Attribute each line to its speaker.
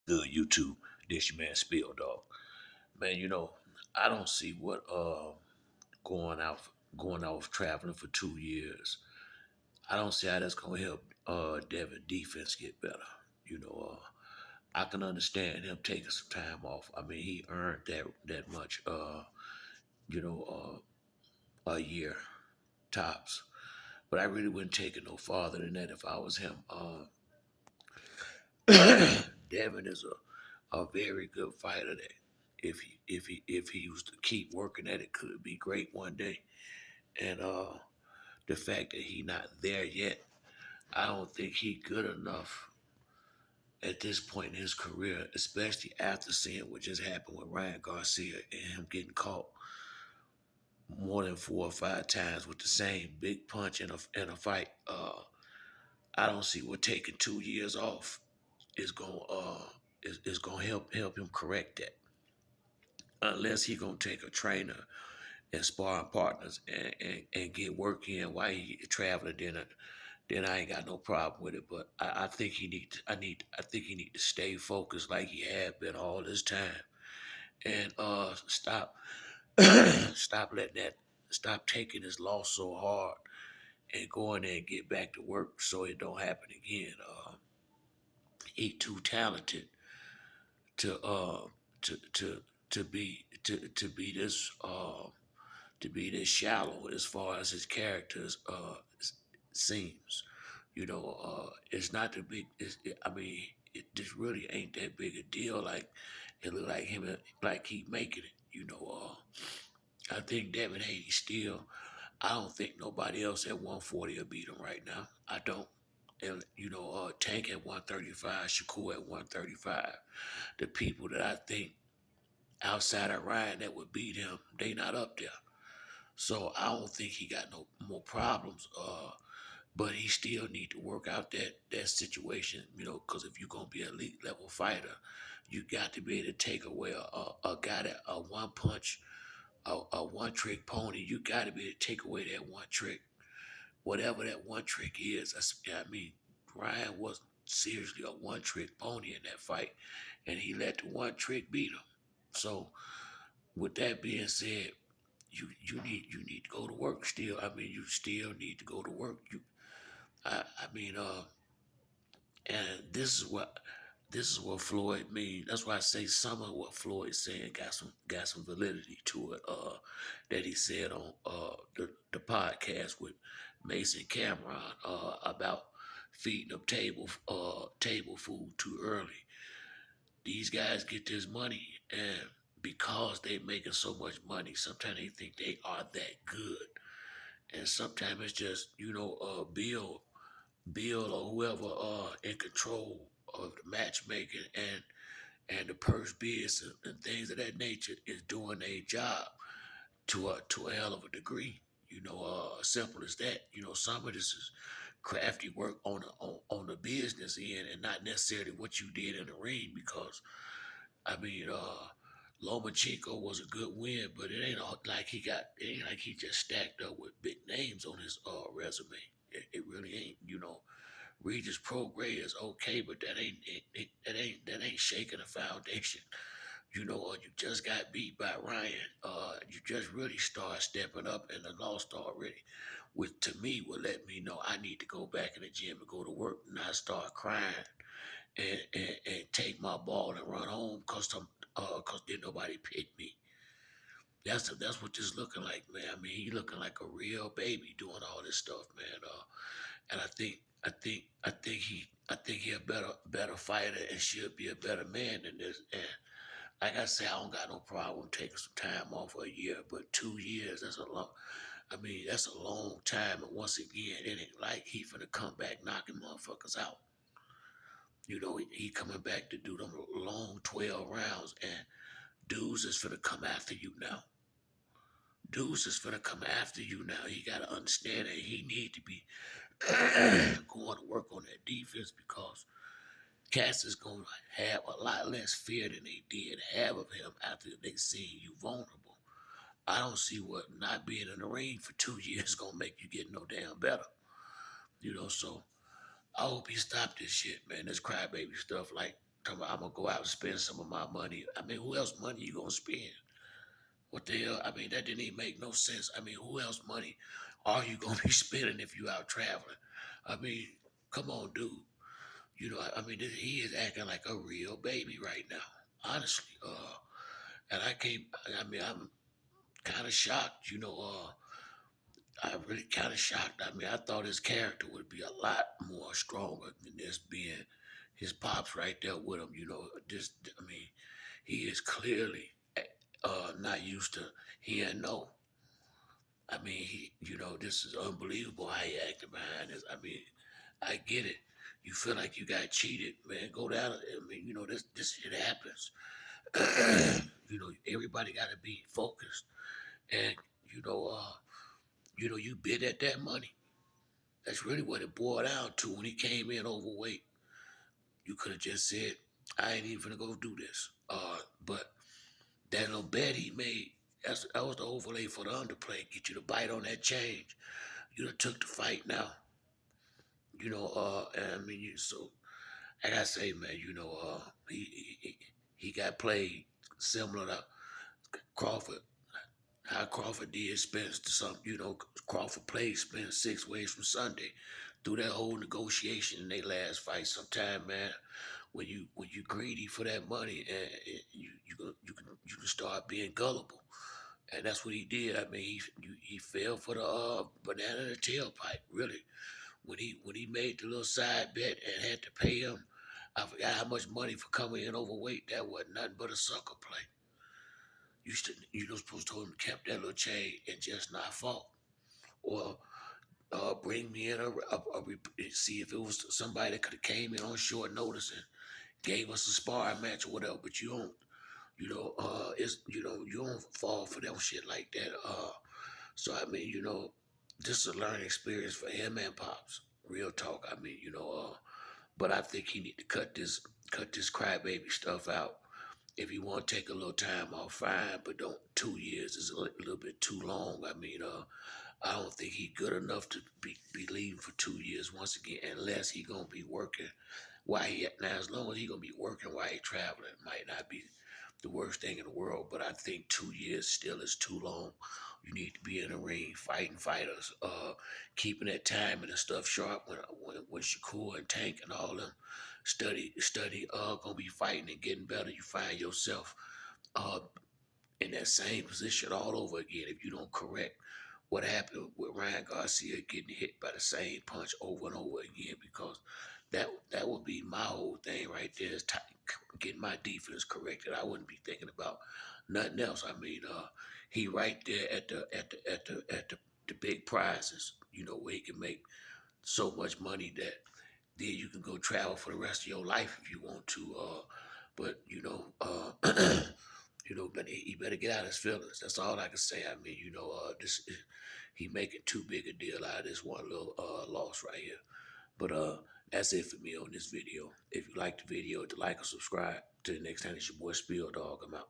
Speaker 1: Good YouTube. This your man Spill Dog. Man, I don't see what going out going off traveling for 2 years. I don't see how that's gonna help Devin defense get better. I can understand him taking some time off. I mean, he earned that much a year tops. But I really wouldn't take it no farther than that if I was him. Devin is a very good fighter that if he was to keep working at it could be great one day. And the fact that he not there yet, I don't think he good enough at this point in his career, especially after seeing what just happened with Ryan Garcia and him getting caught more than 4 or 5 times with the same big punch in a fight. I don't see what taking 2 years off is gonna help him correct that, unless he gonna take a trainer and sparring partners and get work in while he traveling. Then I ain't got no problem with it. But I think I think he need to stay focused like he had been all this time, and stop stop letting that stop taking his loss so hard and go in there and get back to work so it don't happen again. He too talented to to be this to be this shallow as far as his characters seems. It's not the big. I mean, it just really ain't that big a deal. Like it look like him, like he making it. I think Devin Haney still. I don't think nobody else at 140 will beat him right now. I don't. And Tank at 135, Shakur at 135. The people that I think outside of Ryan that would beat him, they not up there. So I don't think he got no more problems. But he still need to work out that situation, because if you're gonna be an elite level fighter, you got to be able to take away a guy that a one punch, a one trick pony. You got to be able to take away that one trick, whatever that one trick is. I mean, Ryan wasn't seriously a one trick pony in that fight, and he let the one trick beat him. So with that being said, you need to go to work still. I mean, you still need to go to work. I mean, and this is what Floyd mean. That's why I say some of what Floyd's saying got some validity to it. That he said on the podcast with Mason Cameron about feeding them table food too early. These guys get this money, and because they making so much money, sometimes they think they are that good, and sometimes it's just Bill or whoever in control of the matchmaking and the purse bids and things of that nature is doing their job to a hell of a degree. Simple as that. Some of this is crafty work on the business end and not necessarily what you did in the ring. Because I mean, Lomachenko was a good win, but it ain't like he just stacked up with big names on his resume. It really ain't. Regis Prograis is okay, but that ain't shaking the foundation. You just got beat by Ryan. You just really start stepping up, and the loss already, which to me would let me know I need to go back in the gym and go to work, and not start crying and take my ball and run home cause didn't nobody pick me. That's what this looking like, man. I mean, he looking like a real baby doing all this stuff, man. And I think he a better fighter and should be a better man than this. And like I say, I don't got no problem taking some time off for a year, but 2 years, that's a long. I mean, that's a long time. And once again, it ain't like he finna come back knocking motherfuckers out. He coming back to do them long 12 rounds, and dudes is finna come after you now. Dudes is finna come after you now. He gotta understand that he need to be going to work on that defense, because cats is gonna have a lot less fear than they did have of him after they seen you vulnerable. I don't see what not being in the ring for 2 years gonna make you get no damn better. So I hope he stopped this shit, man. This crybaby stuff. Like Talking about I'm gonna go out and spend some of my money. I mean, who else money you gonna spend? What the hell? I mean, that didn't even make no sense. I mean, who else money are you gonna be spending if you out traveling? I mean, come on, dude. You know, I mean, he is acting like a real baby right now. Honestly, and I can't. I mean, I'm kind of shocked. I'm really kind of shocked. I mean, I thought his character would be a lot more stronger than this being his pops right there with him. Just I mean, he is clearly not used to hearing no. I mean, this is unbelievable how he acted behind this. I mean, I get it. You feel like you got cheated, man. Go down. I mean, this shit happens. Everybody got to be focused, and you know, uh, you bid at that money. That's really what it boiled down to. When he came in overweight, you could have just said, "I ain't even gonna go do this." But that little bet he made, that was the overlay for the underplay. Get you to bite on that change. You done took the fight now. And I mean, so I gotta say, man, he got played similar to Crawford. How Crawford did Spence to some, Crawford played Spence 6 ways from Sunday through that whole negotiation in their last fight. Sometime, man, when you greedy for that money, and you can start being gullible, and that's what he did. I mean, he fell for the banana in the tailpipe. Really, when he made the little side bet and had to pay him, I forgot how much money for coming in overweight. That wasn't nothing but a sucker play. You know supposed to hold him kept that little chain and just not fought, or bring me in see if it was somebody that could have came in on short notice and gave us a sparring match or whatever. But you don't, you don't fall for that shit like that. So I mean, this is a learning experience for him and pops. Real talk. I mean, but I think he need to cut this crybaby stuff out. If you want to take a little time off, fine, but don't. 2 years is a little bit too long. I mean, I don't think he good enough to be leaving for 2 years once again, unless he gonna be working while he now. As long as he gonna be working while he traveling, might not be the worst thing in the world. But I think 2 years still is too long. You need to be in the ring fighting fighters, keeping that timing and stuff sharp. When Shakur and Tank and all them study, gonna be fighting and getting better. You find yourself uh in that same position all over again if you don't correct what happened with Ryan Garcia getting hit by the same punch over and over again, because that would be my whole thing right there is getting my defense corrected. I wouldn't be thinking about nothing else. I mean, he right there at the big prizes, where he can make so much money that then you can go travel for the rest of your life if you want to. But but he better get out his feelings. That's all I can say. I mean, this he making too big a deal out of this one little loss right here. But that's it for me on this video. If you like the video, to like or subscribe. Till the next time, it's your boy Spill Dog. I'm out.